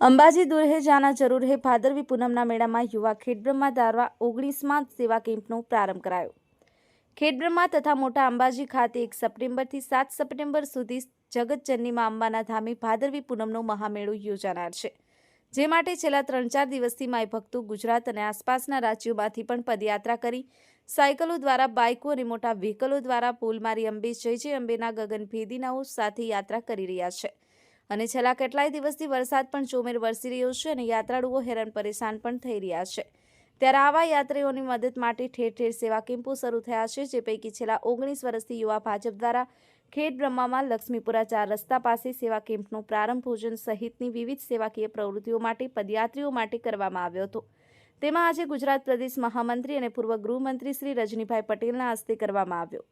અંબાજી દુલ્હેજાના જરૂર હે ભાદરવી પૂનમના મેળામાં યુવા ખેડબ્રહ્મા દ્વારા 19મા સેવા કેમ્પનો પ્રારંભ કરાયો। ખેડબ્રહ્મા તથા મોટા અંબાજી ખાતે 1 સપ્ટેમ્બરથી 7 સપ્ટેમ્બર સુધી જગતજનની મા અંબાના ધામે ભાદરવી પૂનમનો મહામેળો યોજાનાર છે, જે માટે છેલ્લા 3-4 દિવસથી માઈ ભક્તો ગુજરાત અને આસપાસના રાજ્યોમાંથી પણ પદયાત્રા કરી, સાયકલો દ્વારા, બાઇકો અને મોટા વ્હીકલો દ્વારા પોલ મારી અંબે જય જય અંબેના ગગનભેદી નાદો સાથે યાત્રા કરી રહ્યા છે અને છેલ્લા કેટલાય દિવસથી વરસાદ પણ ચોમેર વરસી રહ્યો છે અને યાત્રાળુઓ હેરાન પરેશાન પણ થઈ રહ્યા છે। ત્યારે આવા યાત્રીઓની મદદ માટે ઠેર ઠેર સેવા કેમ્પો શરૂ થયા છે, જે પૈકી છેલ્લા 19 વર્ષથી યુવા ભાજપ દ્વારા ખેડબ્રહ્મામાં લક્ષ્મીપુરા 4 રસ્તા પાસે સેવા કેમ્પનો પ્રારંભ ભોજન સહિતની વિવિધ સેવાકીય પ્રવૃત્તિઓ માટે પદયાત્રીઓ માટે કરવામાં આવ્યો હતો। તેમાં આજે ગુજરાત પ્રદેશ મહામંત્રી અને પૂર્વ ગૃહમંત્રી શ્રી રજનીભાઈ પટેલના હસ્તે કરવામાં આવ્યો।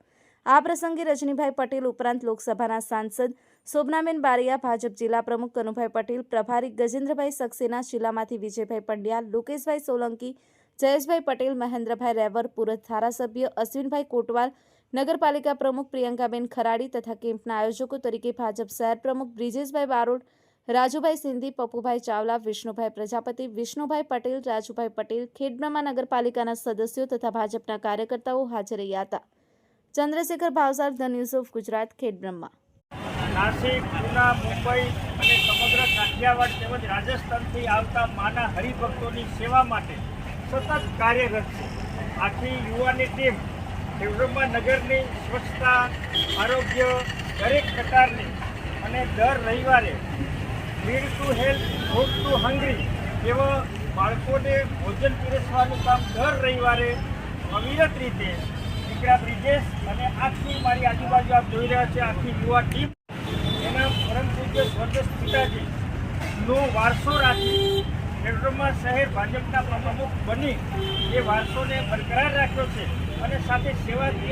આ પ્રસંગે રજનીભાઈ પટેલ ઉપરાંત લોકસભાના સાંસદ શોભનાબેન બારૈયા, ભાજપ જિલ્લા પ્રમુખ કનુભાઈ પટેલ, પ્રભારી ગજેન્દ્રભાઈ સક્સેના, જિલ્લામાંથી વિજયભાઈ પંડ્યા, લોકેશભાઈ સોલંકી, જયેશભાઈ પટેલ, મહેન્દ્રભાઈ રેવર, પૂર્વ ધારાસભ્ય અશ્વિનભાઈ કોટવાલ, નગરપાલિકા પ્રમુખ પ્રિયંકાબેન ખરાડી તથા કેમ્પના આયોજકો તરીકે ભાજપ શહેર પ્રમુખ બ્રિજેશભાઈ બારોટ, રાજુભાઈ સિંધી, પપ્પુભાઈ ચાવલા, વિષ્ણુભાઈ પ્રજાપતિ, વિષ્ણુભાઈ પટેલ, રાજુભાઈ પટેલ, ખેડબ્રહ્મા નગરપાલિકાના સદસ્યો તથા ભાજપના કાર્યકર્તાઓ હાજર રહ્યા હતા। Chandrashekhar Bhavsar, the news of Gujarat, Khedbrahma. Nashik, Poona, Mumbai અને સમગ્ર કાઠિયાવાડ તેમજ રાજસ્થાનથી આવતા માના હરિભક્તોની સેવા માટે સતત કાર્યરત છે। આખી યુવાની ટીમ ખેડબ્રહ્મા નગરની સ્વચ્છતા, આરોગ્ય, દરેક પ્રકારની અને દર રવિવારે feed to health, food two hungry એવા બાળકોને ભોજન પીરસવાનું કામ દર રવિવારે અવિરત રીતે દીકરા બ્રિજેશ અને આખી મારી આજુબાજુ આપ જોઈ રહ્યા છે આખી યુવા ટીમ એના પરમ પૂજ્ય સ્વર્ગસ્થ પિતાજીનો વારસો રાખી ખેડબ્રહ્મા શહેર ભાજપના પ્રમુખ બની એ વારસોને બરકરાર રાખ્યો છે અને સાથે સેવાકીય